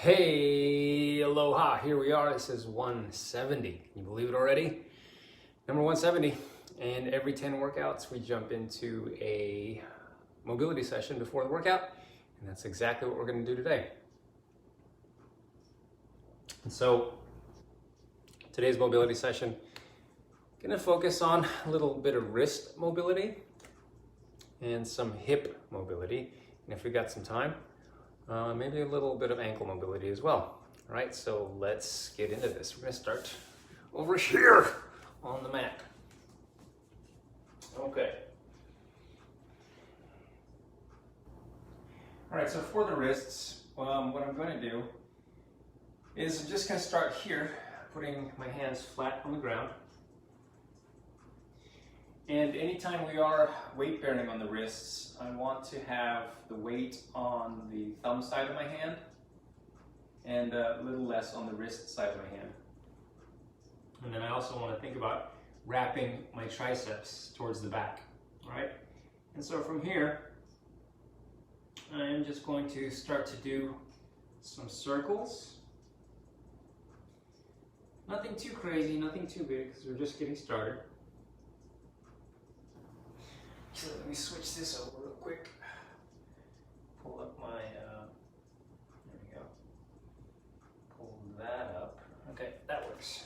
Hey, aloha, here we are. This is 170. Can you believe it already? Number 170. And every 10 workouts, we jump into a mobility session before the workout. And that's exactly what we're going to do today. And so today's mobility session, going to focus on a little bit of wrist mobility and some hip mobility. And if we got some time, maybe a little bit of ankle mobility as well. All right, so let's get into this. We're gonna start over here on the mat. Okay. All right, so for the wrists, what I'm gonna do is I'm just gonna start here, putting my hands flat on the ground. And anytime we are weight bearing on the wrists, I want to have the weight on the thumb side of my hand and a little less on the wrist side of my hand. And then I also want to think about wrapping my triceps towards the back, all right? And so from here, I'm just going to start to do some circles. Nothing too crazy, nothing too big, because we're just getting started. So let me switch this over real quick. Pull up my, there we go. Pull that up. Okay, that works.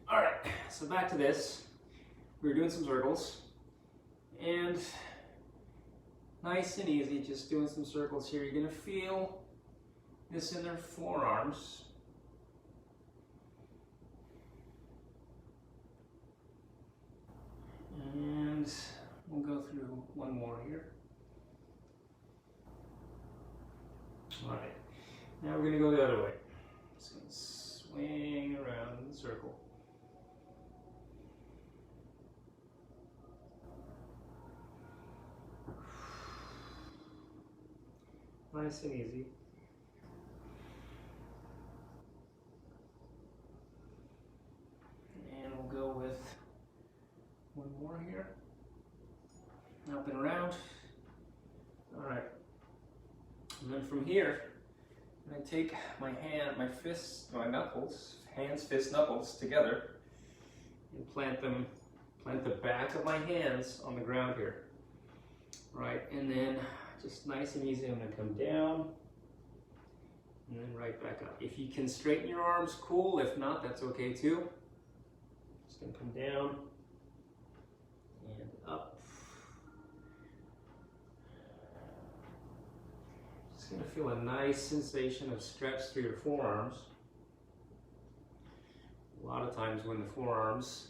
All right, so back to this. We were doing some circles. And nice and easy, just doing some circles here. You're gonna feel this in their forearms. And we'll go through one more here. All right, now we're gonna go the other way. Just gonna swing around in the circle. Nice and easy. And we'll go with one more here, up and around. All right, and then from here, I'm going to take my hand, my fists, my knuckles, hands, fists, knuckles together, and plant the back of my hands on the ground here. All right, and then just nice and easy, I'm going to come down, and then right back up. If you can straighten your arms, cool. If not, that's okay too. Just going to come down and up. Just going to feel a nice sensation of stretch through your forearms. A lot of times when the forearms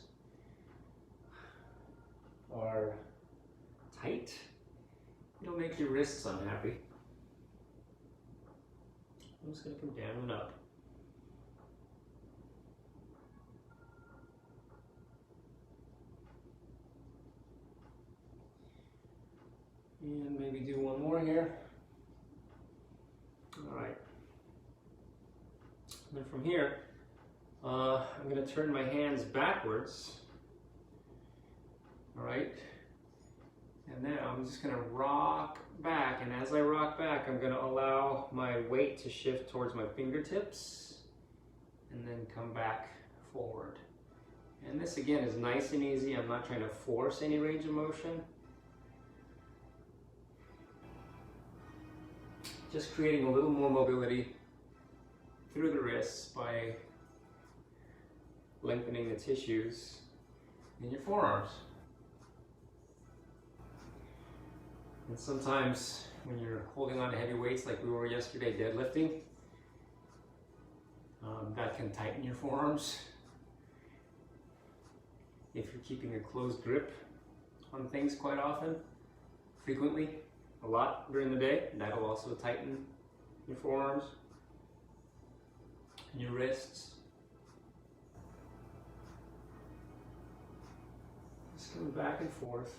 are tight, it'll make your wrists unhappy. I'm just going to come down and up. And maybe do one more here. All right. And then from here, I'm going to turn my hands backwards. All right. And now I'm just going to rock back. And as I rock back, I'm going to allow my weight to shift towards my fingertips and then come back forward. And this again is nice and easy. I'm not trying to force any range of motion. Just creating a little more mobility through the wrists by lengthening the tissues in your forearms. And sometimes when you're holding on to heavy weights like we were yesterday deadlifting, that can tighten your forearms. If you're keeping a closed grip on things quite often, frequently, a lot during the day, that'll also tighten your forearms and your wrists. Just going back and forth.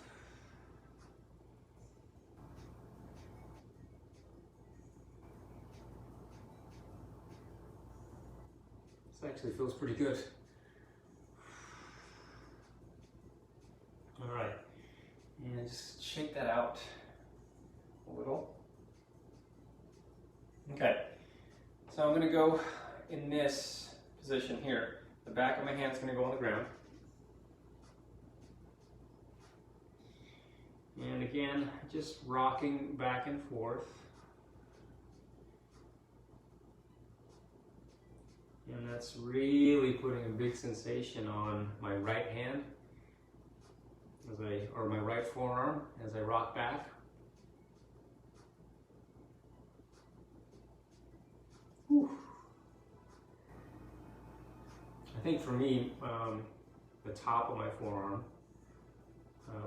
This actually feels pretty good. All right, and just shake that out a little. Okay, so I'm gonna go in this position here. The back of my hand's gonna go on the ground. And again, just rocking back and forth. And that's really putting a big sensation on my right hand, or my right forearm as I rock back. Whew. I think for me, the top of my forearm,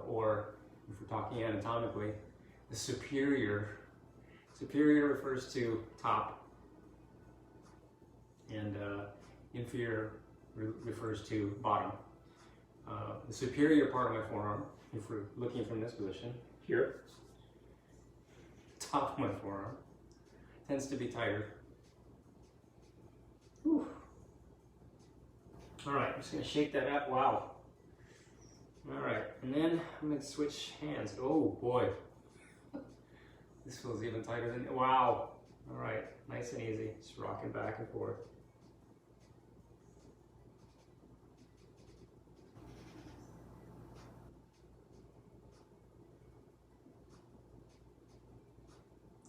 or if we're talking anatomically, the superior refers to top, and inferior refers to bottom. The superior part of my forearm, if we're looking from this position, here, top of my forearm, tends to be tighter. Whew. All right, I'm just gonna shake that up, wow. All right, and then I'm gonna switch hands. Oh boy, this feels even tighter than, wow. All right, nice and easy, just rocking back and forth.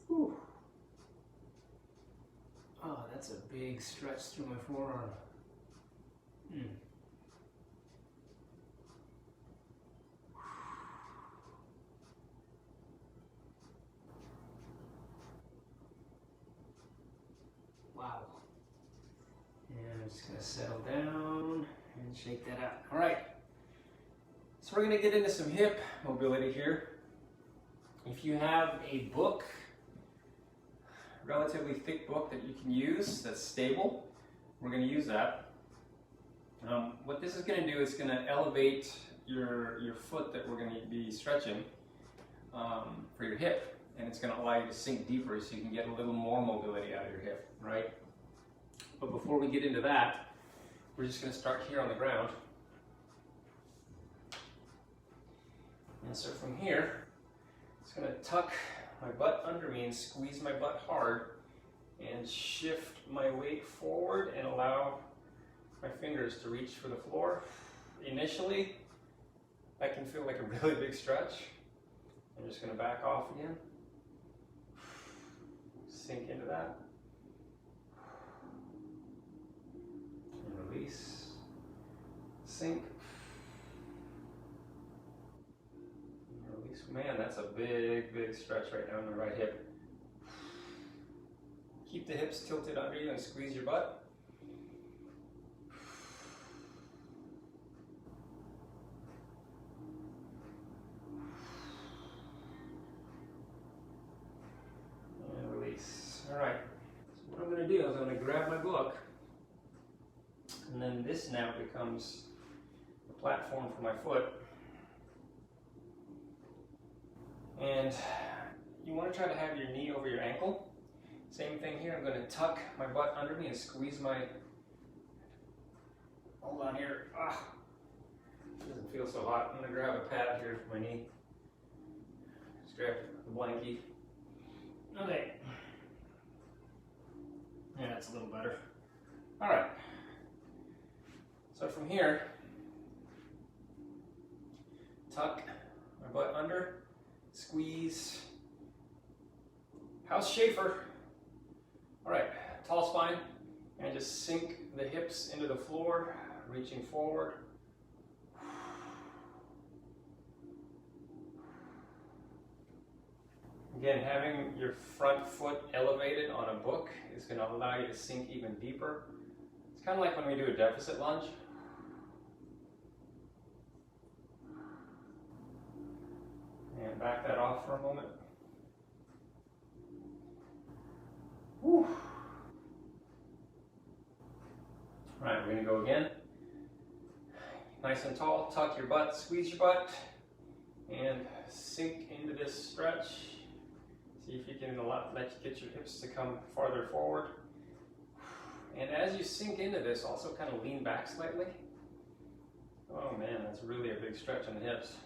Whew. Oh, that's a big stretch through my forearm. Wow. And I'm just gonna settle down and shake that out. All right. So we're gonna get into some hip mobility here. If you have a book, relatively thick book that you can use that's stable, we're going to use that. What this is going to do is going to elevate your foot that we're going to be stretching for your hip, and it's going to allow you to sink deeper so you can get a little more mobility out of your hip, right? But before we get into that, we're just going to start here on the ground. And so from here, it's going to tuck my butt under me and squeeze my butt hard and shift my weight forward and allow my fingers to reach for the floor. Initially, that can feel like a really big stretch. I'm just going to back off again. Sink into that. And release. Sink. Man, that's a big, big stretch right now in the right hip. Keep the hips tilted under you and squeeze your butt. And release. All right, so what I'm going to do is I'm going to grab my book, and then this now becomes the platform for my foot. And you want to try to have your knee over your ankle. Same thing here, I'm going to tuck my butt under me and squeeze my, hold on here, it doesn't feel so hot. I'm going to grab a pad here for my knee. Just grab the blankie. Okay. Yeah, that's a little better. All right. So from here, tuck my butt under, squeeze, house Schaefer. All right, tall spine, and just sink the hips into the floor, reaching forward. Again, having your front foot elevated on a book is going to allow you to sink even deeper. It's kind of like when we do a deficit lunge. And back that off for a moment. Whew. All right, we're going to go again. Nice and tall, tuck your butt, squeeze your butt, and sink into this stretch. See if you can get your hips to come farther forward. And as you sink into this, also kind of lean back slightly. Oh man, that's really a big stretch on the hips.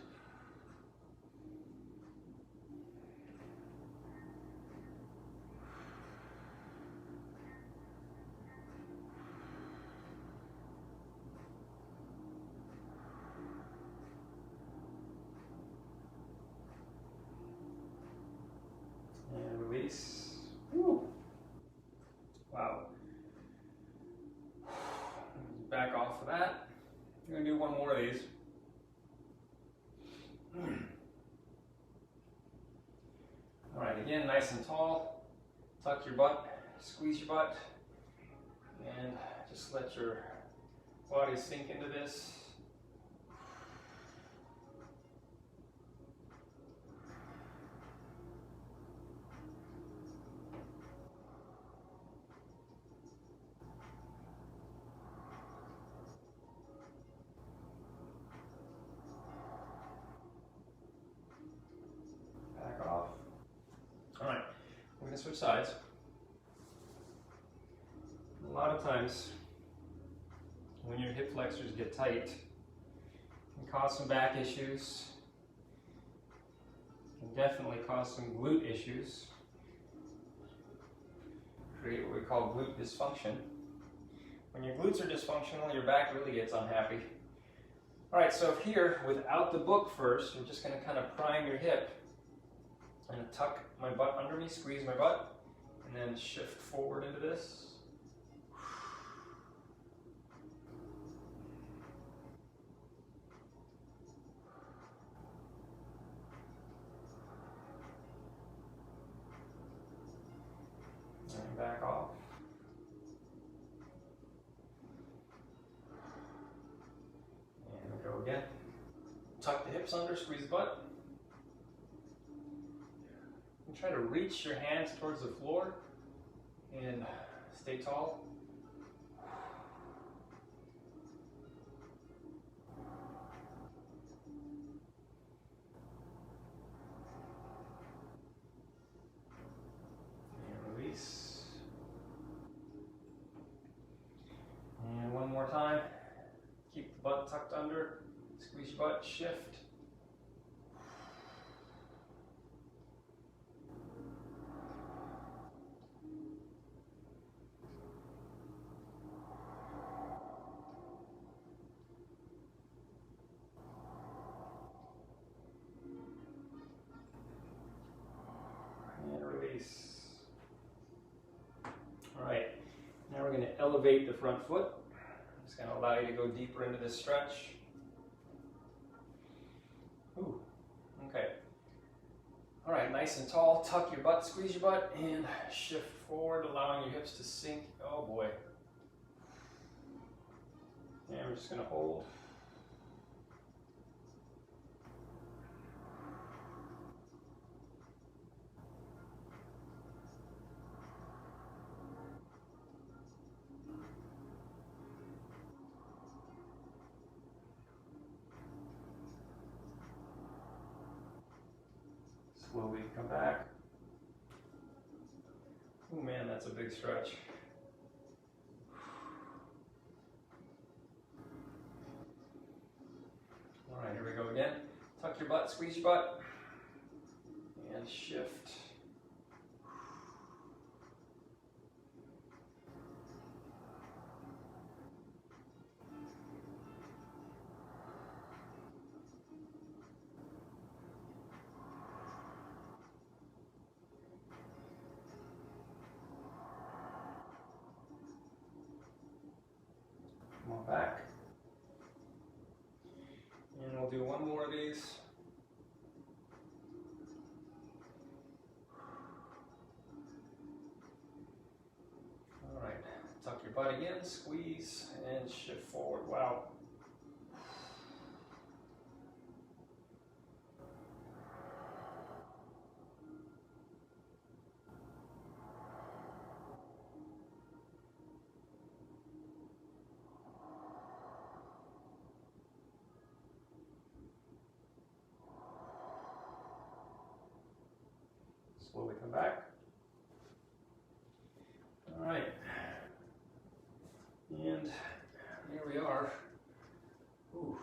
tuck your butt, squeeze your butt, and just let your body sink into this. Back off. All right, we're gonna switch sides. A lot of times, when your hip flexors get tight, it can cause some back issues. It can definitely cause some glute issues. Create what we call glute dysfunction. When your glutes are dysfunctional, your back really gets unhappy. All right, so here, without the book first, I'm just gonna kind of prime your hip. I'm gonna tuck my butt under me, squeeze my butt, and then shift forward into this. And back off. And go again. Tuck the hips under, squeeze the butt. And try to reach your hands towards the floor and stay tall. And release. And one more time. Keep the butt tucked under. Squeeze your butt, shift. And release. All right, now we're going to elevate the front foot. It's going to allow you to go deeper into this stretch. Ooh, okay. All right, nice and tall. Tuck your butt, squeeze your butt, and shift forward, allowing your hips to sink. Oh boy. And we're just going to hold. Slowly come back. Oh man, that's a big stretch. All right, here we go again. Tuck your butt, squeeze your butt, and shift. Come on back. And we'll do one more of these. All right, tuck your butt again, squeeze, and shift forward. Wow. Slowly come back. All right. And here we are. Ooh.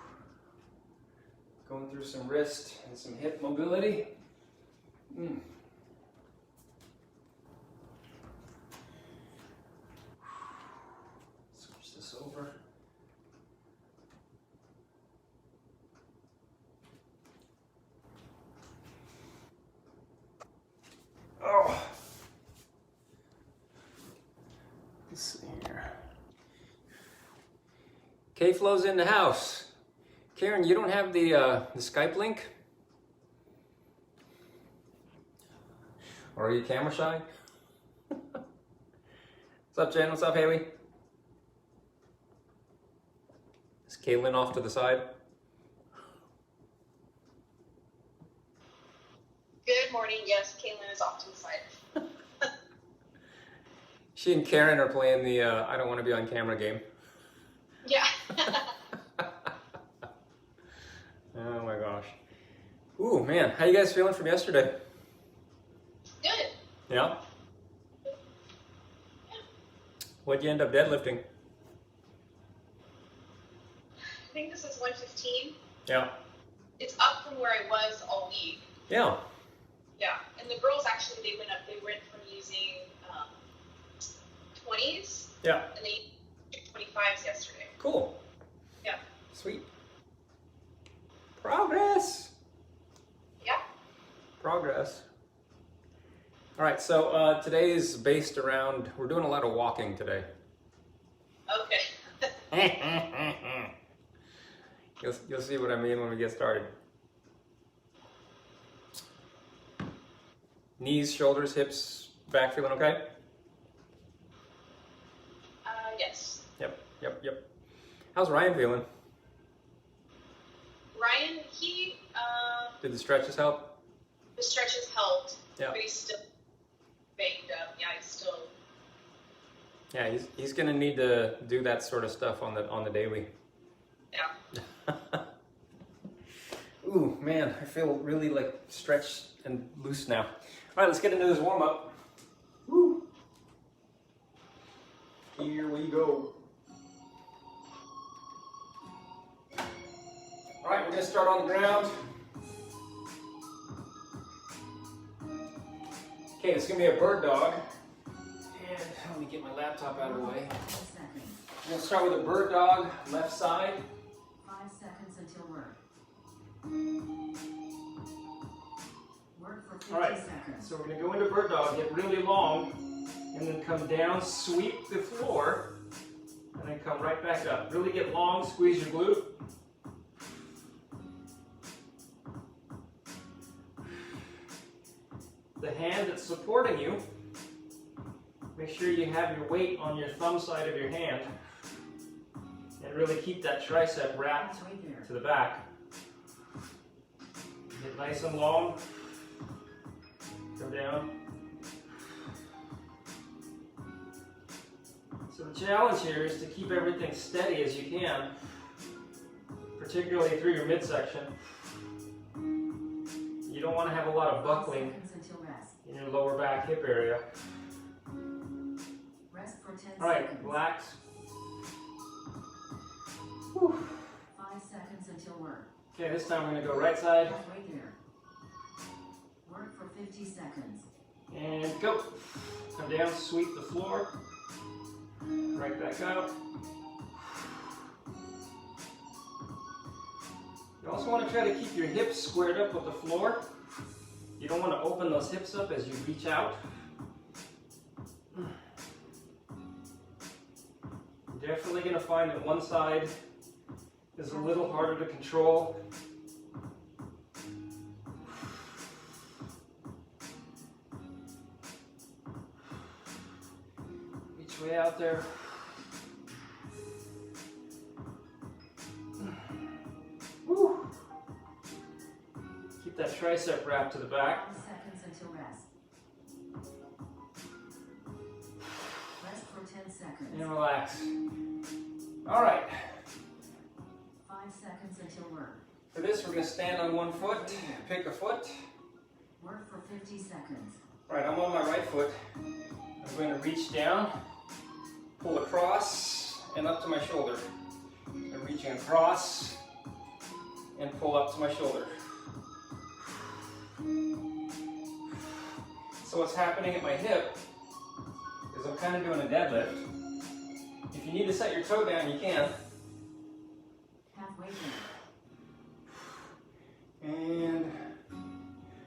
Going through some wrist and some hip mobility. Switch this over. Oh. Let's see here. K-Flow's in the house. Karen, you don't have the Skype link? Or are you camera shy? What's up, Jen? What's up, Haley? Is Caitlin off to the side? Good morning. Yes, Caitlin is off to the side. She and Karen are playing the I don't want to be on camera game. Yeah. Oh my gosh. Ooh, man. How you guys feeling from yesterday? Good. Yeah? What'd you end up deadlifting? I think this is 115. Yeah. It's up from where I was all week. Yeah. Yeah. And the girls actually, they went from using 20s. Yeah. And they used 25s yesterday. Cool. Yeah. Sweet. Progress. Yeah. Progress. All right, so today is based around, we're doing a lot of walking today. Okay. You'll see what I mean when we get started. Knees, shoulders, hips, back feeling okay? Yes. Yep. How's Ryan feeling? Ryan, he, Did the stretches help? the stretches helped. Yeah. But he's still banged up. Yeah, he's still. Yeah, he's gonna need to do that sort of stuff on the daily. Yeah. Ooh, man, I feel really like stretched and loose now. All right, let's get into this warm up. Woo! Here we go. All right, we're gonna start on the ground. Okay, it's gonna be a bird dog. And let me get my laptop out of the way. I'm gonna start with a bird dog, left side. 5 seconds until work. Work for 50 All right, seconds. so we're gonna go into bird dog, get really long, and then come down, sweep the floor, and then come right back up. Really get long, squeeze your glute. The hand that's supporting you, make sure you have your weight on your thumb side of your hand, and really keep that tricep wrapped Right there. to the back. Get nice and long. Come down. So the challenge here is to keep everything steady as you can, particularly through your midsection. You don't want to have a lot of 5 buckling seconds until rest. in your lower back hip area. Rest for 10 All right, seconds. relax. Whew. 5 seconds until work. Okay, this time we're going to go right side Right there. Work for 50 seconds. and go. Come down, sweep the floor. Right back up. You also want to try to keep your hips squared up with the floor. You don't want to open those hips up as you reach out. You're definitely going to find that one side is a little harder to control. Reach way out there. Woo. Keep that tricep wrapped to the back. 5 seconds until rest. Rest for 10 seconds. And relax. All right. 5 seconds until work. For this, we're going to stand on one foot, pick a foot. Work for 50 seconds. All right, I'm on my right foot. I'm going to reach down, pull across, and up to my shoulder. I'm reaching across and pull up to my shoulder. So what's happening at my hip is I'm kind of doing a deadlift. If you need to set your toe down, you can. Halfway there. And,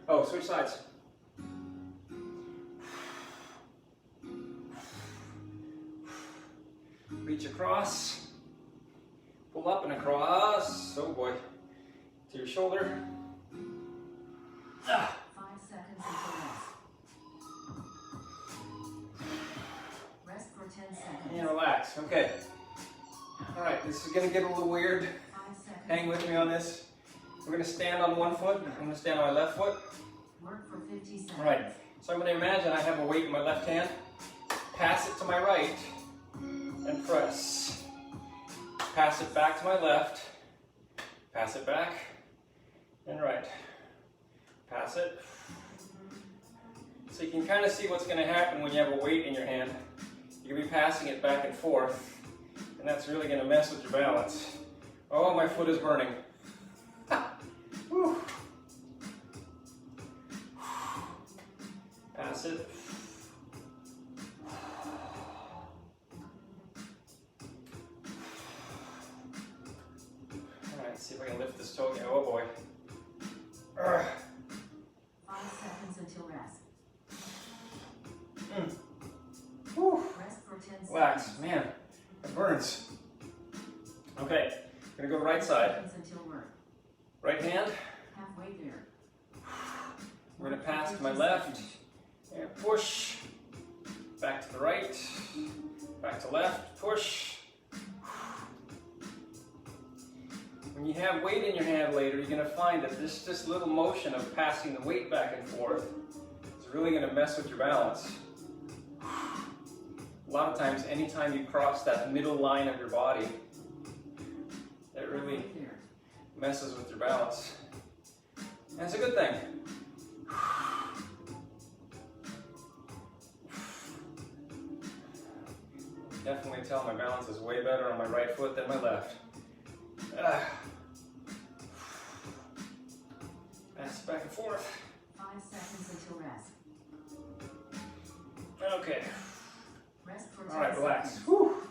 oh, switch sides. Reach across, pull up and across, oh boy, to your shoulder. 5 seconds until rest. Rest for 10 seconds. And relax. Okay. All right, this is gonna get a little weird. 5 seconds. Hang with me on this. We're gonna stand on one foot. I'm gonna stand on my left foot. Work for 50 seconds. All right. So I'm gonna imagine I have a weight in my left hand. Pass it to my right and press. Pass it back to my left. Pass it back and right. Pass it. So you can kind of see what's going to happen when you have a weight in your hand. You're going to be passing it back and forth, and that's really going to mess with your balance. Oh, my foot is burning. Whew. Pass it. All right, see if I can lift this toe again. Oh boy. 5 seconds until rest. Whew. Rest for 10 seconds. Relax, man, it burns. Okay, gonna go right side. Seconds until work. Right hand, Halfway there. we're gonna pass to my left, and push. Back to the right, back to left, push. When you have weight in your hand later, you're gonna find that this little motion of passing the weight back and forth is really gonna mess with your balance. A lot of times, anytime you cross that middle line of your body, it really Halfway there. messes with your balance. And it's a good thing. Definitely tell my balance is way better on my right foot than my left. Pass back and forth. 5 seconds until rest. Okay. Rest for 10 All right, relax. seconds. Whew.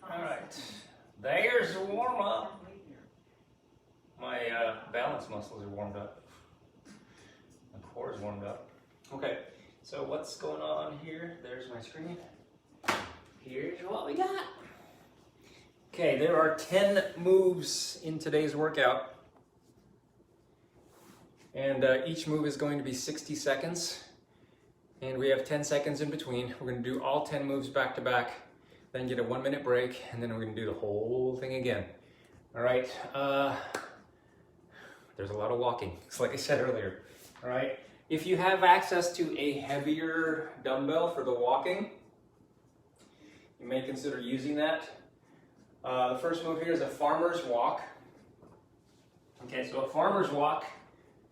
5 All right. seconds. There's the warm up. Halfway there. My balance muscles are warmed up. My core is warmed up. Okay, so what's going on here? There's my screen. Here's what we got. Okay, there are 10 moves in today's workout. And each move is going to be 60 seconds. And we have 10 seconds in between. We're going to do all 10 moves back to back, then get a 1-minute break, and then we're going to do the whole thing again. All right. There's a lot of walking, like I said earlier. All right. If you have access to a heavier dumbbell for the walking, you may consider using that. The first move here is a farmer's walk. Okay, so a farmer's walk,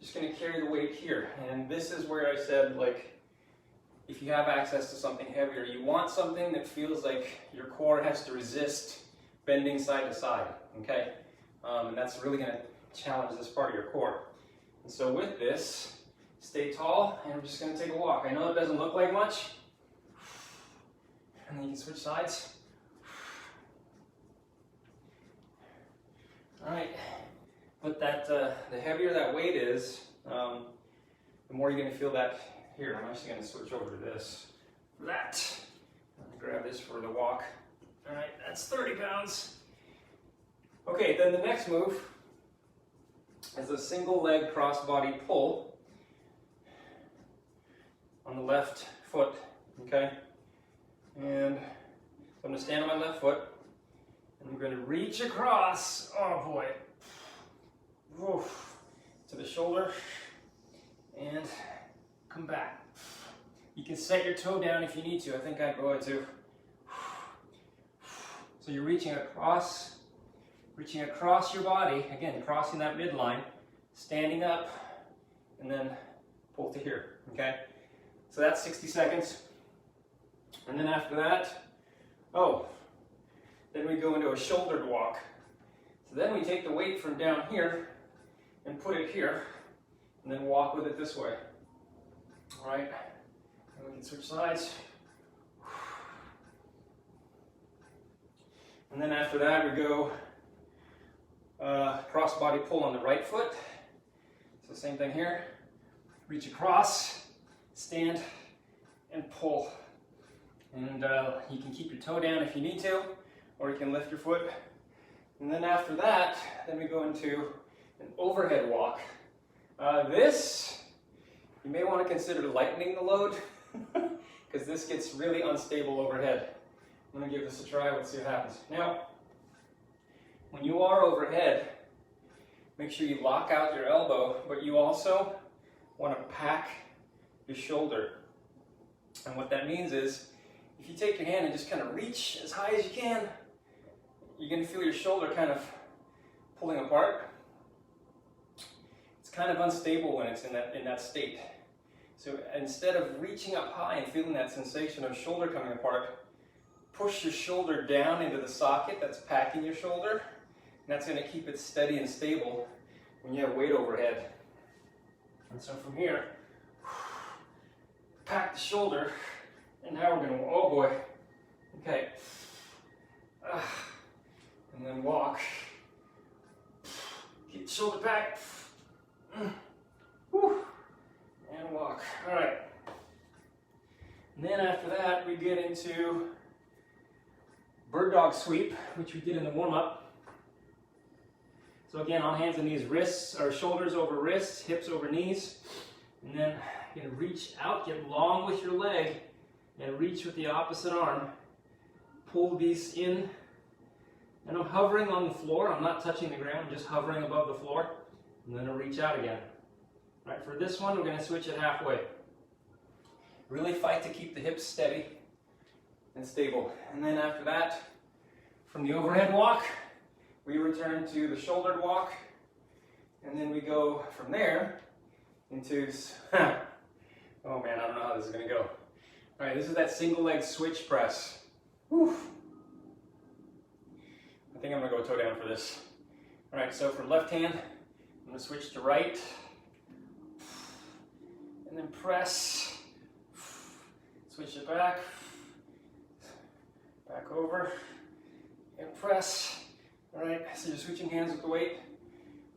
just going to carry the weight here. And this is where I said, like, if you have access to something heavier, you want something that feels like your core has to resist bending side to side, okay? And that's really going to challenge this part of your core. And so with this, stay tall, and I'm just going to take a walk. I know it doesn't look like much, and then you can switch sides. All right, but that the heavier that weight is, the more you're going to feel that here. I'm actually going to switch over to this for that. I'm going to grab this for the walk. All right, that's 30 pounds. Okay, then the next move is a single leg cross-body pull on the left foot, okay? And so I'm going to stand on my left foot, and I'm going to reach across, oh boy, oof, to the shoulder, and come back. You can set your toe down if you need to. I think I'd go to. So you're reaching across your body, again, crossing that midline, standing up, and then pull to here, okay? So that's 60 seconds. And then after that, then we go into a shouldered walk. So then we take the weight from down here and put it here, and then walk with it this way. All right, and we can switch sides. And then after that, we go cross-body pull on the right foot. So same thing here. Reach across, stand, and pull. And you can keep your toe down if you need to, or you can lift your foot. And then after that, then we go into an overhead walk. This, you may want to consider lightening the load. because this gets really unstable overhead. I'm going to give this a try. Let's see what happens. Now, when you are overhead, make sure you lock out your elbow, but you also want to pack your shoulder. And what that means is, if you take your hand and just kind of reach as high as you can, you're going to feel your shoulder kind of pulling apart. It's kind of unstable when it's in that state. So instead of reaching up high and feeling that sensation of shoulder coming apart, push your shoulder down into the socket that's packing your shoulder, and that's going to keep it steady and stable when you have weight overhead. And so from here, pack the shoulder, and now we're going to, oh boy, okay, and then walk, keep the shoulder back, and walk. All right, and then after that we get into bird dog sweep, which we did in the warm-up. So again, on hands and knees, wrists or shoulders over wrists, hips over knees, and then you're going to reach out, get long with your leg, and reach with the opposite arm. Pull these in, and I'm hovering on the floor. I'm not touching the ground, I'm just hovering above the floor, and then I'll reach out again. All right, for this one, we're going to switch it halfway. Really fight to keep the hips steady and stable. And then after that, from the overhead walk, we return to the shouldered walk, and then we go from there into, oh man, I don't know how this is going to go. All right, this is that single leg switch press. Whew. I think I'm going to go toe down for this. All right, so for left hand, I'm going to switch to right, and then press, switch it back over, and press. All right, so you're switching hands with the weight,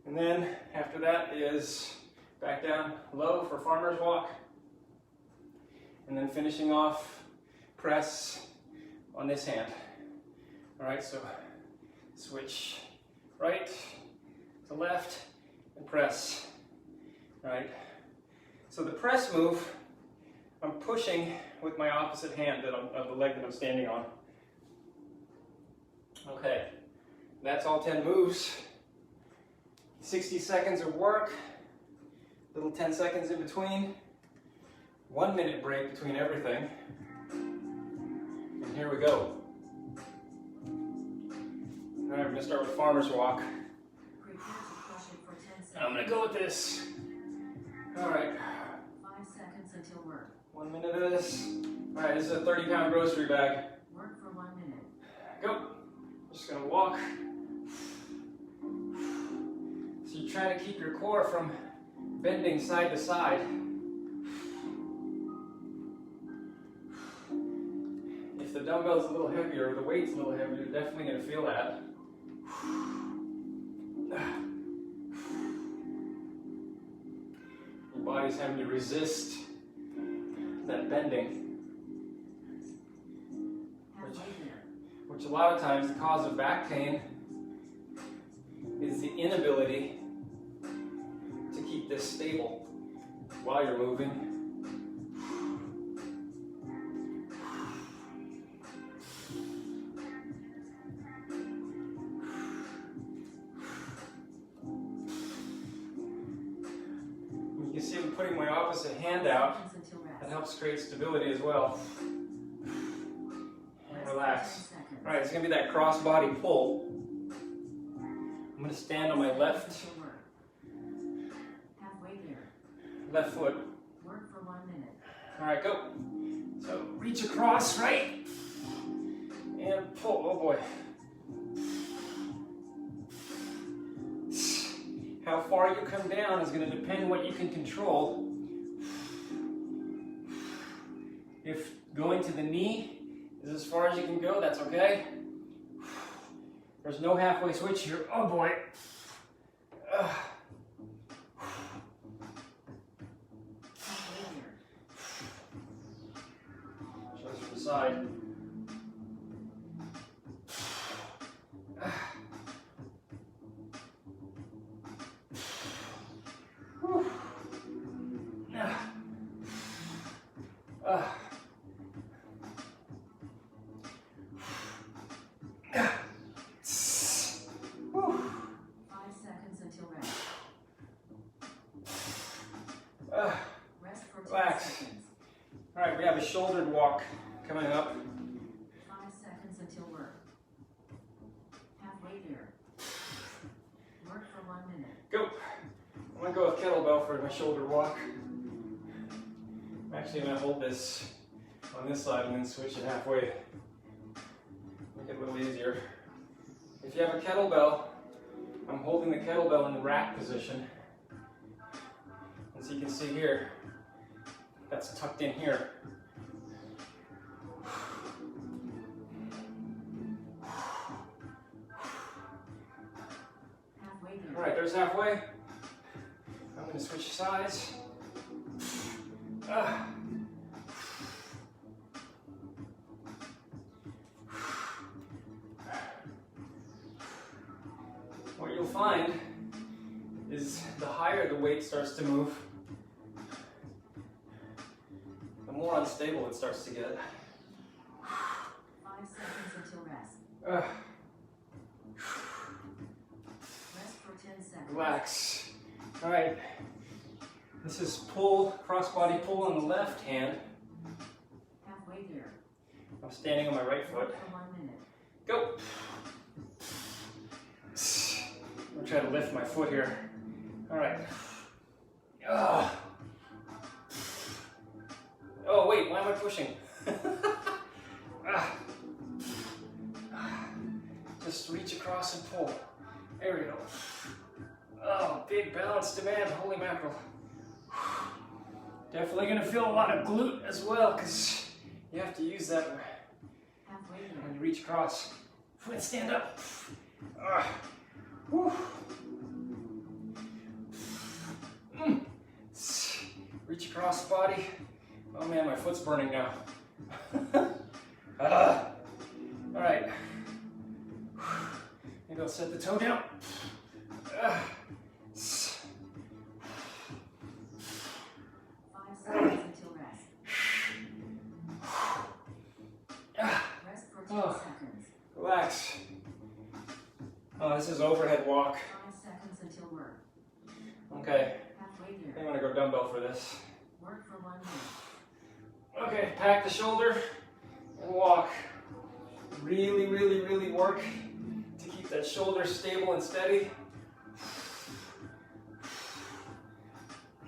and then after that is back down low for farmer's walk, and then finishing off press on this hand. All right, so switch right to left and press. All right, so the press move, I'm pushing with my opposite hand of the leg that I'm standing on. Okay, that's all 10 moves. 60 seconds of work, little 10 seconds in between, 1 minute break between everything, and here we go. All right, we're gonna start with farmer's walk. I'm gonna go with this. All right. 5 seconds until work. 1 minute of this. All right, this is a 30-pound grocery bag. Work for 1 minute. Go. Just gonna walk. So you're trying to keep your core from bending side to side. If the dumbbell's a little heavier or the weight's a little heavier, you're definitely gonna feel that. Your body's having to resist that bending. Which a lot of times the cause of back pain is the inability to keep this stable while you're moving. You can see I'm putting my opposite hand out. That helps create stability as well. And relax. All right, it's gonna be that cross-body pull. I'm gonna stand on my left foot. Work for 1 minute. All right, go. So reach across, right? And pull, oh boy. How far you come down is gonna depend what you can control. If going to the knee is as far as you can go, that's okay. There's no halfway switch here. Oh boy. Shows from the side. All right, we have a shouldered walk coming up. 5 seconds until work. Halfway there. Work for 1 minute. Go. I'm gonna go with kettlebell for my shoulder walk. I'm actually gonna hold this on this side and then switch it halfway. Make it a little easier. If you have a kettlebell, I'm holding the kettlebell in the rack position. As you can see here, that's tucked in here. Halfway there. All right, there's halfway. I'm going to switch sides. What you'll find is the higher the weight starts to move, the more unstable it starts to get. 5 seconds until rest. Rest for 10 seconds. Relax. All right. This is pull, cross-body pull on the left hand. Halfway there. I'm standing on my right foot. Work for 1 minute. Go. I'm trying to lift my foot here. All right. Oh wait, why am I pushing? Just reach across and pull. There we go. Oh, big balance demand, holy mackerel. Definitely gonna feel a lot of glute as well, because you have to use that Halfway when there. you reach across. Foot stand up. Whew. Reach across the body. Oh man, my foot's burning now. All right. Maybe I'll set the toe down. 5 seconds until rest. Rest for 10 seconds. Relax. Oh, this is overhead walk. 5 seconds until work. Okay, Halfway I'm there. gonna go dumbbell for this. Work for 1 minute. Okay, pack the shoulder and walk. Really, really, really work to keep that shoulder stable and steady.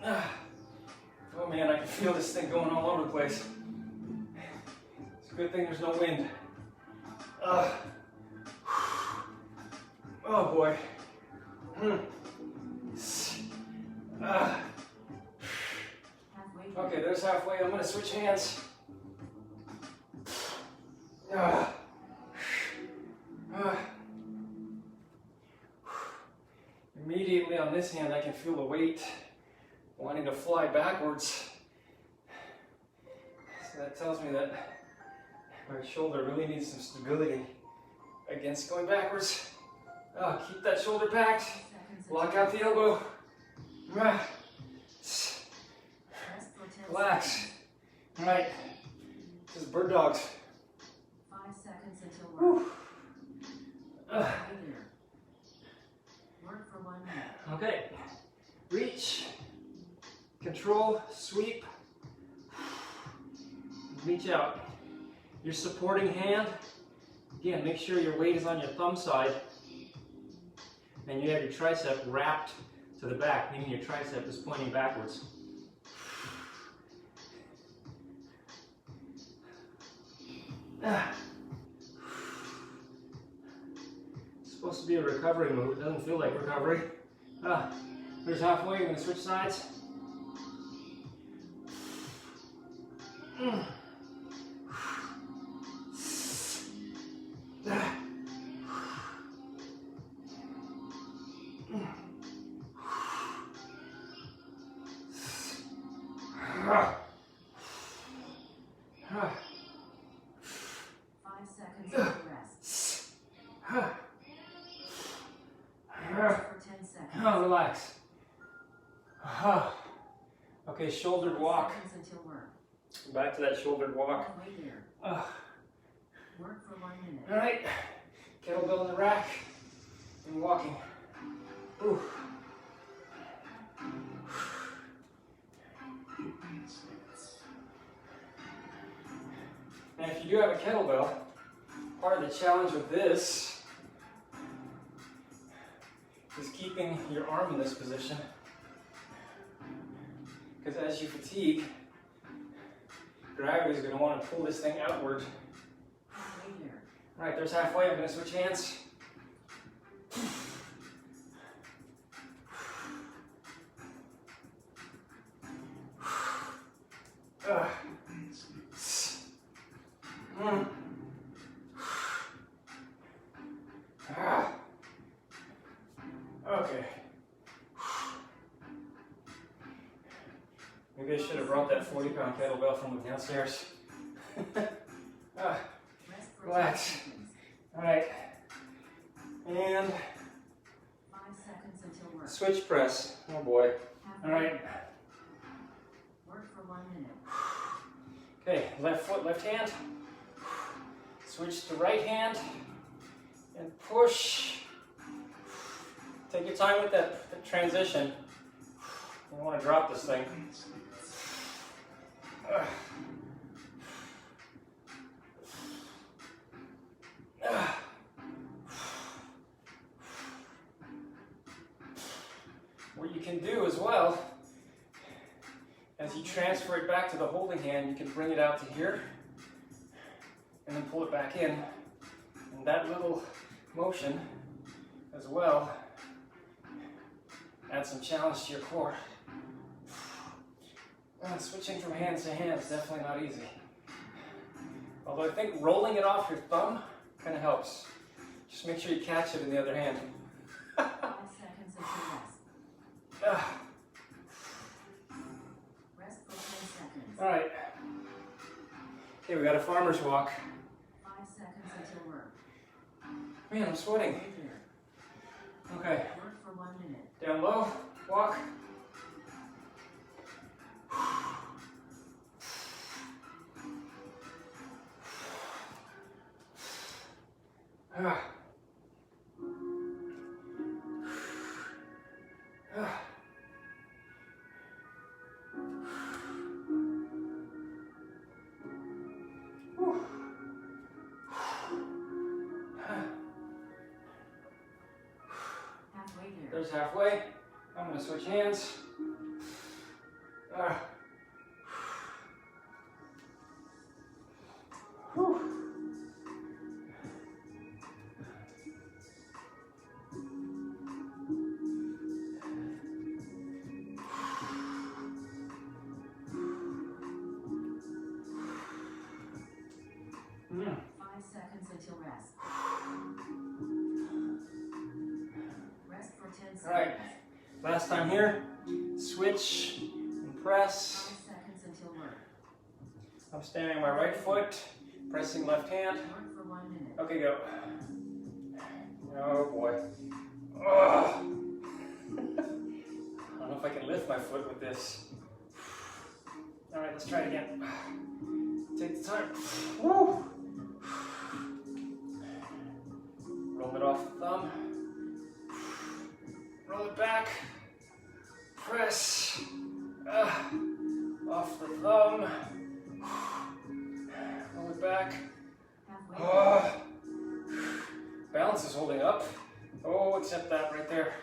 Oh man, I can feel this thing going all over the place. It's a good thing there's no wind. Oh boy. Halfway there. Okay, there's halfway. I'm gonna switch hands. Immediately on this hand, I can feel the weight wanting to fly backwards. So that tells me that my shoulder really needs some stability against going backwards. Keep that shoulder packed. 5 seconds Lock until out the elbow. rest for 10 Relax. seconds. All right. This is bird dogs. 5 seconds until work. Uh, Halfway there. Work for 1 minute. Okay. Reach. Control. Sweep. Reach out. Your supporting hand. Again, make sure your weight is on your thumb side. And you have your tricep wrapped to the back, meaning your tricep is pointing backwards. It's supposed to be a recovery move. It doesn't feel like recovery. There's halfway. I'm going to switch sides. Oh, relax. Okay, shouldered walk. Until work. Back to that shouldered walk. Halfway there. Work for 1 minute. All right, kettlebell in the rack and walking. Ooh. And if you do have a kettlebell, part of the challenge with this is keeping your arm in this position. Because as you fatigue, gravity is going to want to pull this thing outward. All right, there's halfway. I'm going to switch hands. Okay. Maybe I should have brought that 40-pound kettlebell from the downstairs. Relax. All right. And 5 seconds until work. switch press. Oh boy. All right. Work for 1 minute. Okay, left foot, left hand. Switch to right hand and push. Take your time with that transition. You don't want to drop this thing. What you can do as well, as you transfer it back to the holding hand, you can bring it out to here and then pull it back in. And that little motion as well adds some challenge to your core. Switching from hands to hand is definitely not easy. Although I think rolling it off your thumb kind of helps. Just make sure you catch it in the other hand. 5 seconds until rest. Rest for 10 seconds. All right. Okay, we got a farmer's walk. 5 seconds until work. Man, I'm sweating. Stay there. Okay, Work for 1 minute. down low, walk. Halfway there. There's halfway. I'm going to switch hands. Whew. Mm. 5 seconds until rest. Rest for 10 seconds. All right, last time here. Switch and press. 5 seconds until work. I'm standing on my right foot, pressing left hand. Work for 1 minute. Okay, go. Oh boy. Oh. I don't know if I can lift my foot with this. All right, let's try it again. Take the time. Woo. Roll it off the thumb. Roll it back. Press. Off the thumb. Roll it back. Halfway. Balance is holding up. Oh, except that right there.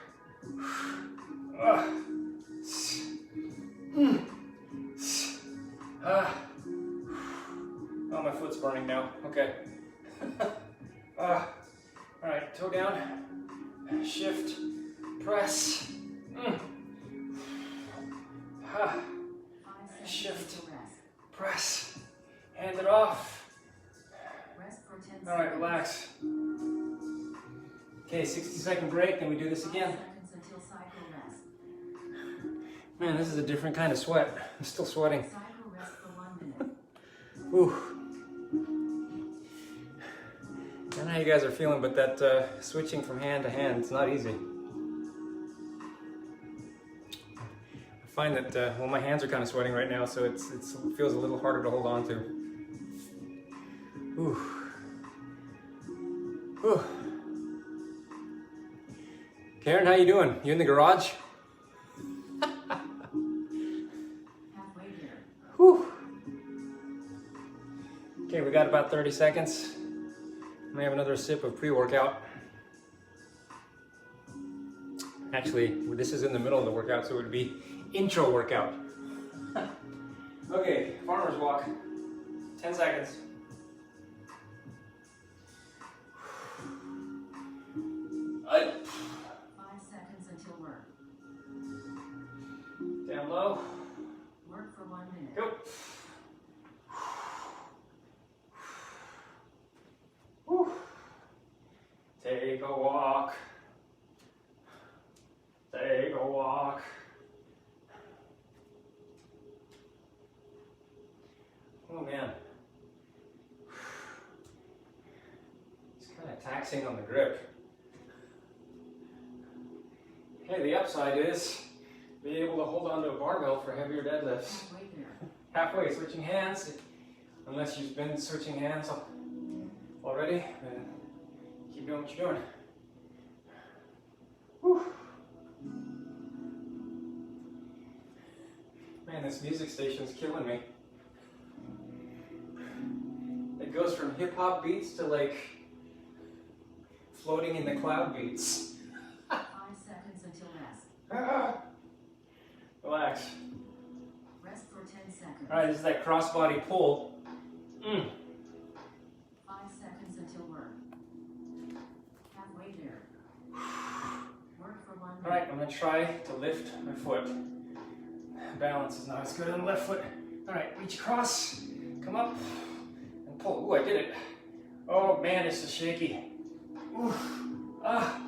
Oh, my foot's burning now. Okay. All right, toe down. Shift. Press. 5 seconds Shift. until rest. Press. Hand it off. Rest for 10 seconds. All right, relax. Okay, 60-second break, then we do this 5 again. seconds until cycle rest. Man, this is a different kind of sweat. I'm still sweating. Cycle rest for 1 minute. Ooh. I don't know how you guys are feeling, but that switching from hand to hand, it's not easy. I find that, well, my hands are kind of sweating right now, so it feels a little harder to hold on to. Ooh. Ooh. Karen, how you doing? You in the garage? Halfway there. Whew. Okay, we got about 30 seconds. I'm gonna have another sip of pre-workout. Actually, this is in the middle of the workout, so it would be intro workout. Okay, farmer's walk. 10 seconds. Up. 5 seconds until work. Down low. Work for 1 minute. Go. Whew. Take a walk. Take a walk. Oh man. It's kind of taxing on the grip. Hey, the upside is being able to hold onto a barbell for heavier deadlifts. Halfway there. Halfway, switching hands. Unless you've been switching hands already, then keep doing what you're doing. Whew. Man, this music station's killing me. It goes from hip-hop beats to like floating in the cloud beats. 5 seconds until rest. Relax. Rest for 10 seconds. All right, this is that cross-body pull. 5 seconds until work. Halfway there. Work for 1 minute. All right, I'm gonna try to lift my foot. Balance is not as good on the left foot. All right, reach across, come up, and pull. Ooh, I did it. Oh man, this is shaky. Ooh, ah,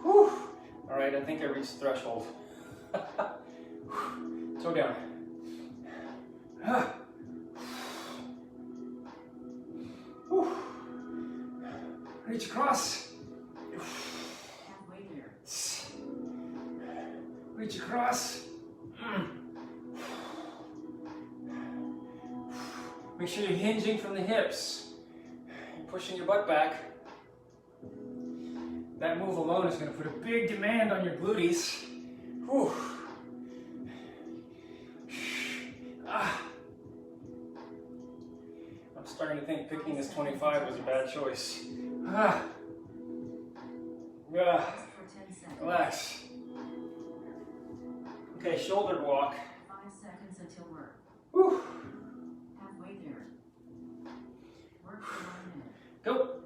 whew. All right, I think I reached the threshold. Toe down. Whew. Reach across. Halfway there. Reach across. Make sure you're hinging from the hips. You're pushing your butt back. That move alone is going to put a big demand on your glutes. Whew. Ah. I'm starting to think picking this 25 was a bad choice. Ah. Ah. Rest for 10 seconds. Relax. Okay, shouldered walk. 5 seconds until work. Whew. Halfway there. Work for 1 minute. Go.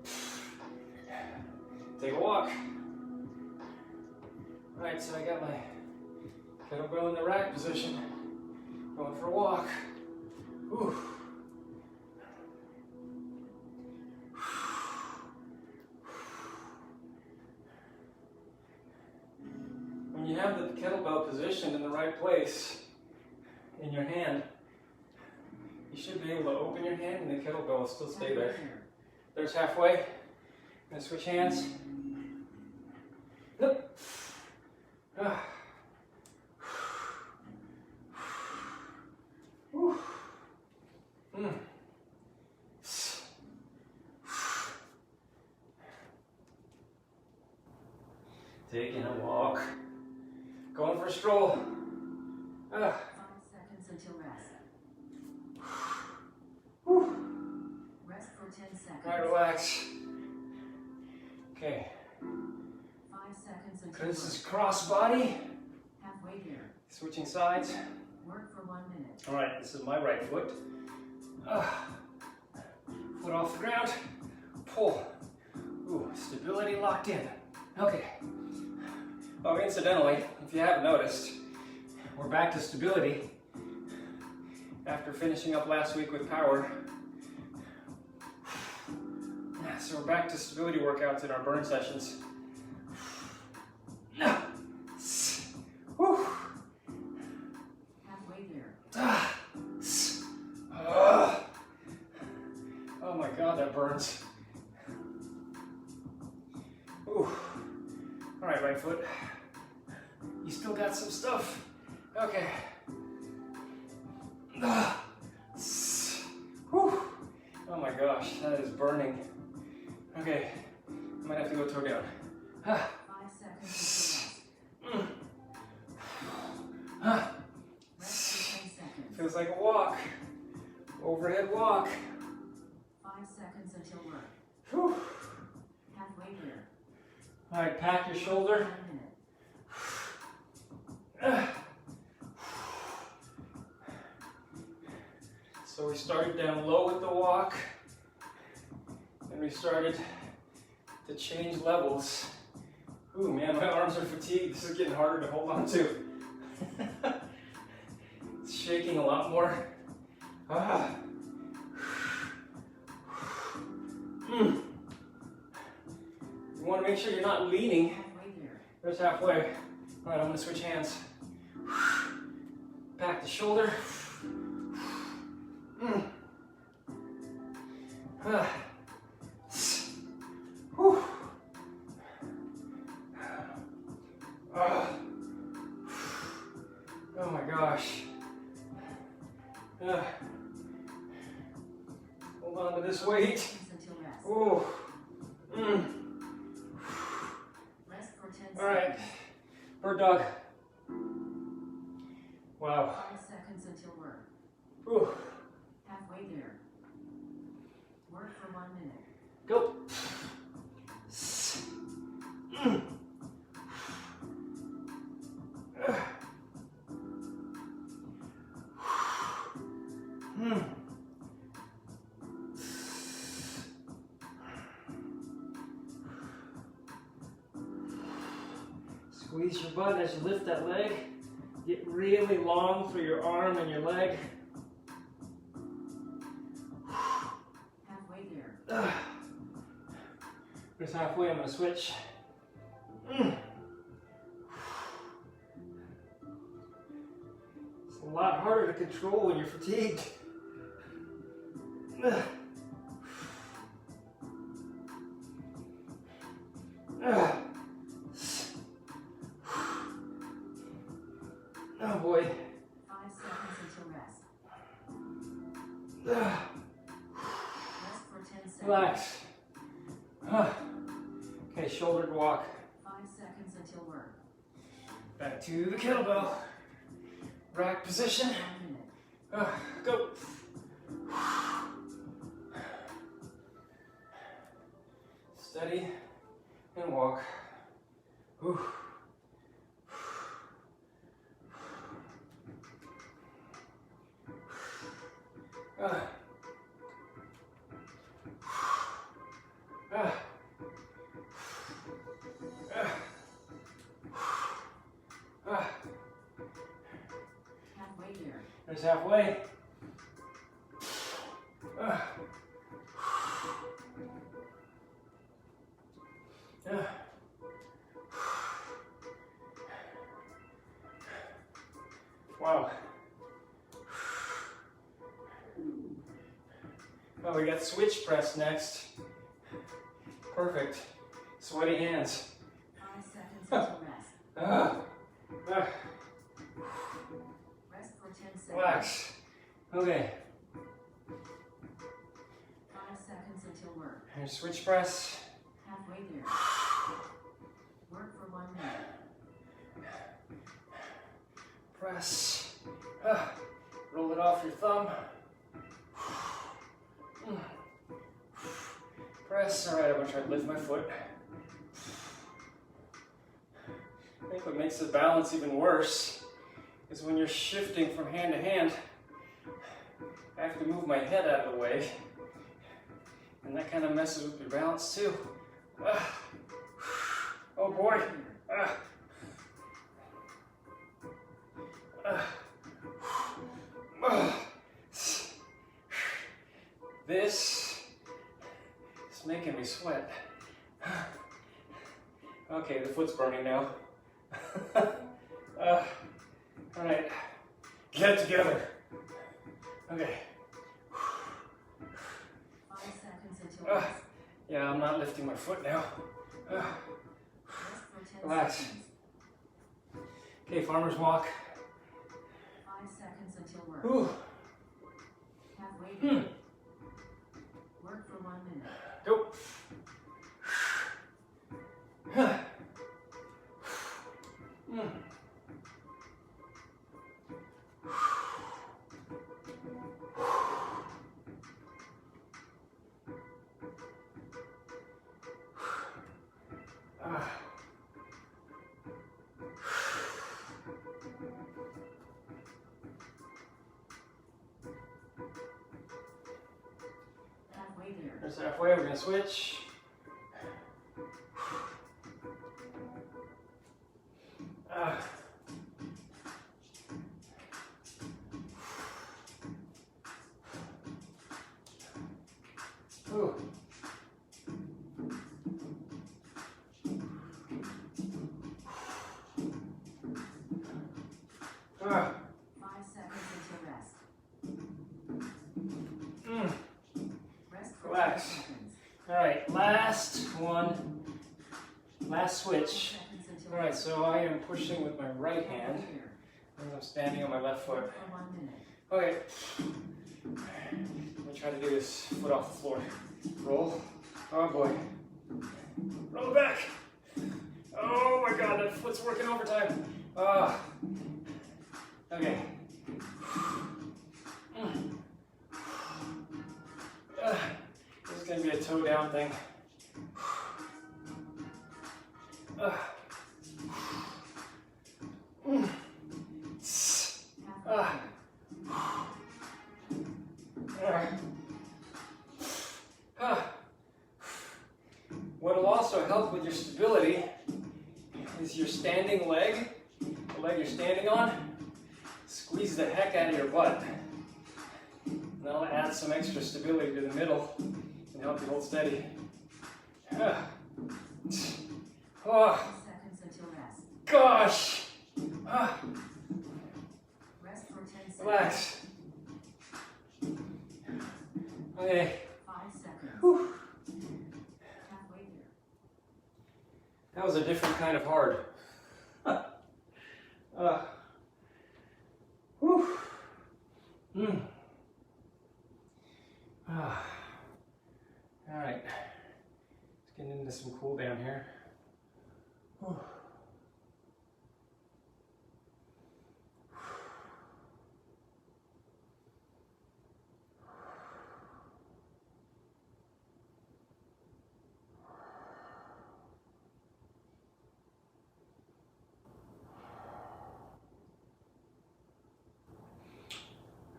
Take a walk. All right, so I got my kettlebell in the rack position. Going for a walk. Whew. When you have the kettlebell positioned in the right place in your hand, you should be able to open your hand and the kettlebell will still stay there. There's halfway. I'm gonna switch hands. Nope. Ah. Whew. Taking a walk. Going for a stroll. 5 seconds until rest. Whew. Rest for 10 seconds. All right, relax. Okay. 5 seconds until This work. is cross body. Halfway there. Switching sides. Work for 1 minute. All right, this is my right foot. Foot off the ground. Pull. Ooh, stability locked in. Okay. Oh, incidentally, if you haven't noticed, we're back to stability after finishing up last week with power. So we're back to stability workouts in our burn sessions. Whew. Halfway there. Oh my God, that burns. Ooh. All right, right foot. You still got some stuff. Okay. Whew. Oh my gosh, that is burning. Okay, I might have to go toe down. 5 seconds until rest. Rest for 10 seconds. Feels like a walk. Overhead walk. 5 seconds until work. Whew. Halfway there. All right, pack your shoulder. 1 minute. So we started down low with the walk, and we started to change levels. Ooh, man, my arms are fatigued. This is getting harder to hold on to. It's shaking a lot more. Ah. You want to make sure you're not leaning. Halfway there. There's halfway. All right, I'm gonna switch hands. Back the shoulder. Whew. Oh my gosh. Hold on to this weight. Until rest. Oh. Rest for 10 seconds. All right. Bird dog. Wow. 5 seconds until work. Ooh. Halfway there. Work for 1 minute. Go. Squeeze your butt as you lift that leg. Get really long through your arm and your leg. Halfway there. There's halfway, I'm going to switch. It's a lot harder to control when you're fatigued. Oh boy. 5 seconds until rest. Rest for 10 seconds. Relax. Okay, shouldered walk. 5 seconds until work. Back to the kettlebell. Rack position. 1 minute. Go. Steady and walk. Whew. Halfway there. There's halfway. Wow. Oh, we got switch press next. Perfect. Sweaty hands. 5 seconds until rest. Rest for 10 seconds. Relax. Okay. 5 seconds until work. Here's switch press. Halfway there. Work for 1 minute. Press. Roll it off your thumb. Press. All right, I'm gonna try to lift my foot. I think what makes the balance even worse is when you're shifting from hand to hand, I have to move my head out of the way, and that kind of messes with your balance too. Oh boy. This is making me sweat. Okay, the foot's burning now. All right, get together. Okay. 5 seconds until rest. Yeah, I'm not lifting my foot now. Rest for 10 Relax. seconds. Okay, farmer's walk. 5 seconds until work. Ooh. Halfway there. Work for 1 minute. Go. There's halfway, we're gonna switch. Ooh. 5 seconds until rest. Rest for 10 Relax. seconds. All right, last one, last 5 switch. seconds until All right, rest. so I am pushing with my right hand, Here. and I'm standing on my left foot. Work for 1 minute. Okay, let me try to do this foot off the floor. Roll. Oh boy. Roll it back. Oh my God, that foot's working overtime. Okay. This is gonna be a toe down thing. What'll also help with your stability is your standing leg, the leg you're standing on, squeeze the heck out of your butt. And that'll add some extra stability to the middle and help you hold steady. 5 seconds until rest. Gosh! Rest for 10 seconds. Relax. Okay. 5 seconds. Whew. Halfway there. That was a different kind of hard. Whew. All right. Let's get into some cool down here. Whew.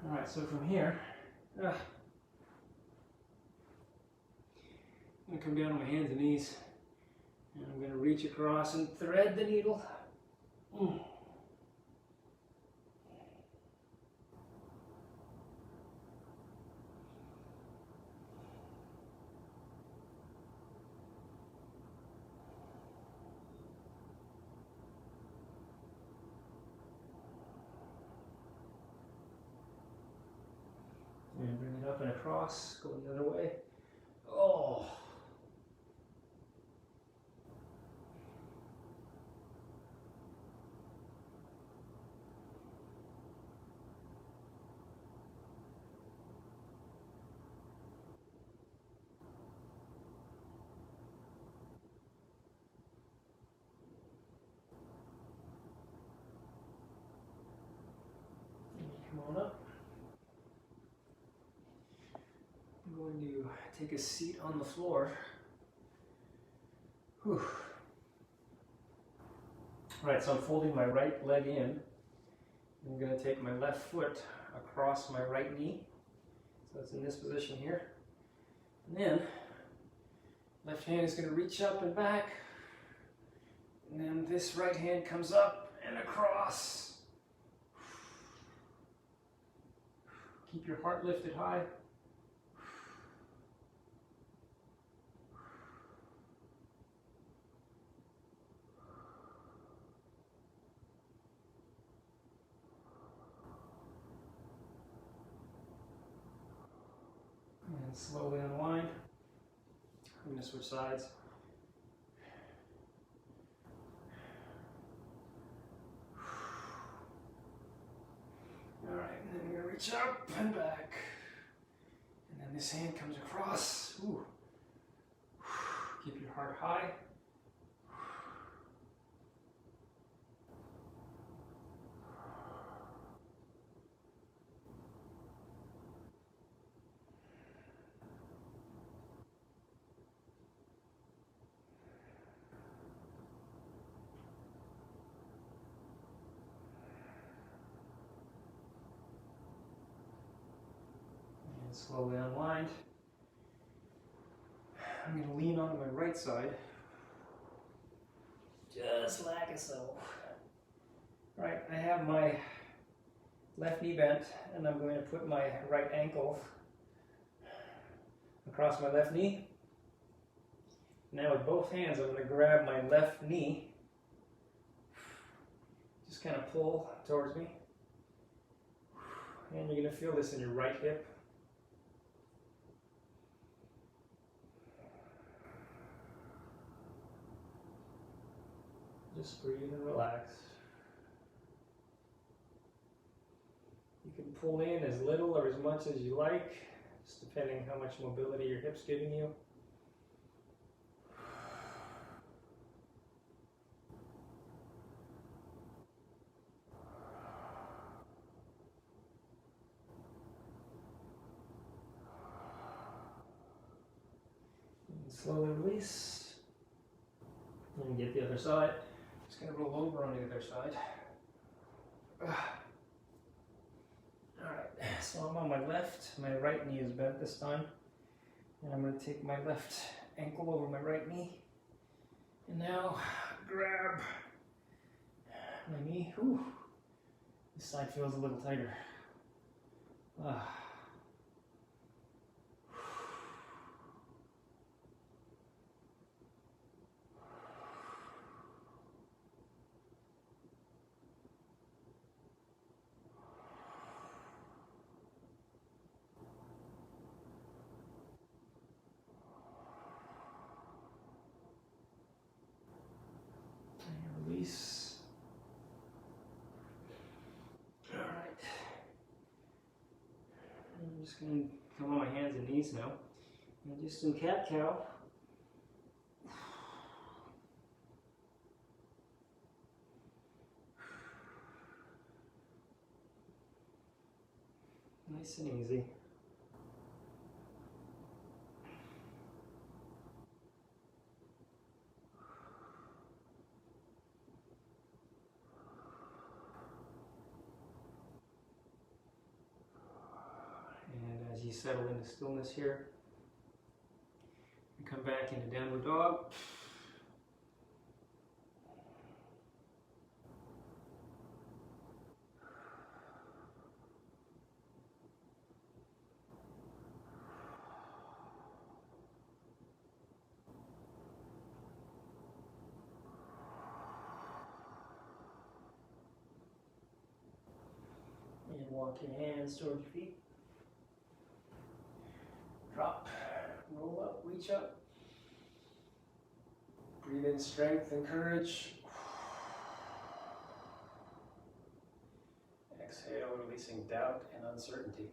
All right, so from here, I'm gonna come down on my hands and knees, and I'm gonna reach across and thread the needle. And bring it up and across, go the other way. Oh. Come on up. I'm going to take a seat on the floor. Whew. All right, so I'm folding my right leg in. I'm going to take my left foot across my right knee. So it's in this position here. And then left hand is going to reach up and back. And then this right hand comes up and across. Keep your heart lifted high. And slowly unwind. I'm going to switch sides. All right, and then you're going to reach up and back. And then this hand comes across. Ooh. Keep your heart high. And slowly unwind. I'm going to lean onto my right side. Just like so. Alright, I have my left knee bent, and I'm going to put my right ankle across my left knee. Now with both hands, I'm going to grab my left knee, just kind of pull towards me, and you're going to feel this in your right hip. Just breathe and relax. You can pull in as little or as much as you like, just depending how much mobility your hip's giving you. And slowly release. And get the other side. Just gonna roll over on the other side. Alright, so I'm on my left. My right knee is bent this time. And I'm gonna take my left ankle over my right knee. And now grab my knee. Ooh, this side feels a little tighter. Release. All right. I'm just going to come on my hands and knees now and do some cat-cow. Nice and easy. As you settle into stillness here, you come back into downward dog. And walk your hands towards your feet. Drop, roll up, reach up. Breathe in strength and courage. Exhale, releasing doubt and uncertainty.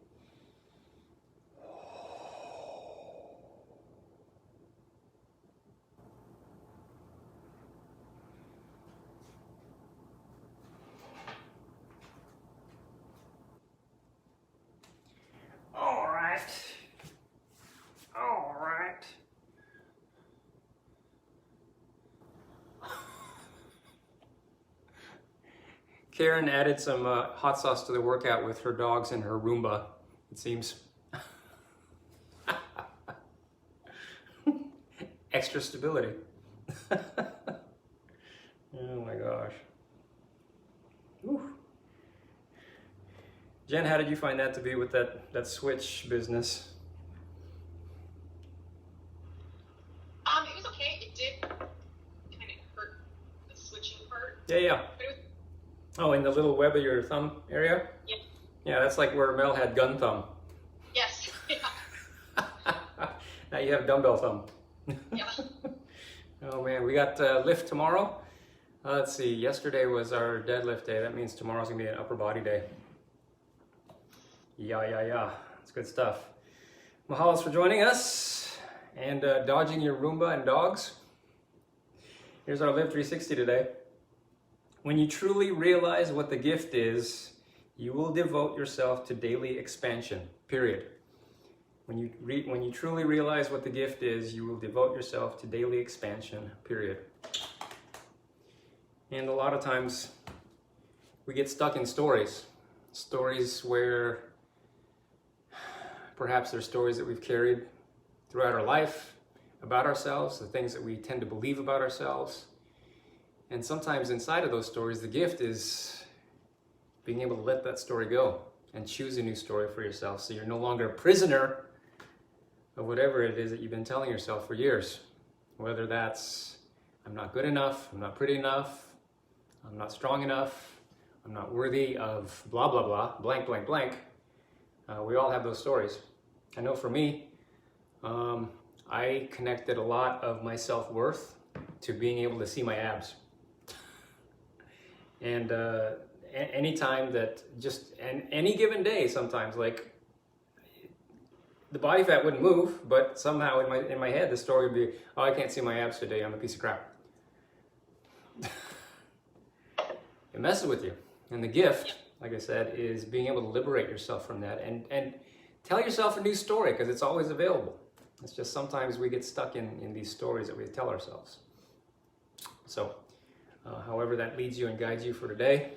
All right. All right. Karen added some hot sauce to the workout with her dogs and her Roomba, it seems. Extra stability. Oh my gosh. Whew. Jen, how did you find that to be with that switch business? It was okay. It did kind of hurt the switching part. Yeah. But it was, Oh, in the little web of your thumb area? yeah. Yeah, that's like where Mel had gun thumb. Yes. Yeah. Now you have dumbbell thumb. Yeah. Oh man, we got lift tomorrow. Let's see, yesterday was our deadlift day. That means tomorrow's gonna be an upper body day. Yeah. It's good stuff. Mahalas for joining us and dodging your Roomba and dogs. Here's our Live 360 today. When you truly realize what the gift is, you will devote yourself to daily expansion, period. When you truly realize what the gift is, you will devote yourself to daily expansion, period. And a lot of times we get stuck in stories where perhaps they're stories that we've carried throughout our life, about ourselves, the things that we tend to believe about ourselves. And sometimes inside of those stories, the gift is being able to let that story go and choose a new story for yourself, so you're no longer a prisoner of whatever it is that you've been telling yourself for years. Whether that's, I'm not good enough, I'm not pretty enough, I'm not strong enough, I'm not worthy of blah, blah, blah, blank, blank, blank. We all have those stories. I know for me, I connected a lot of my self-worth to being able to see my abs. And anytime that any given day, sometimes, like, the body fat wouldn't move, but somehow in my head the story would be, oh, I can't see my abs today, I'm a piece of crap. It messes with you. And the gift, like I said, is being able to liberate yourself from that and tell yourself a new story, because it's always available. It's just sometimes we get stuck in these stories that we tell ourselves. So, however that leads you and guides you for today,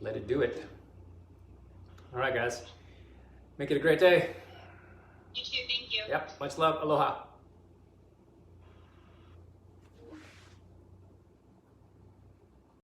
let it do it. All right, guys. Make it a great day. You too, thank you. Yep, much love. Aloha.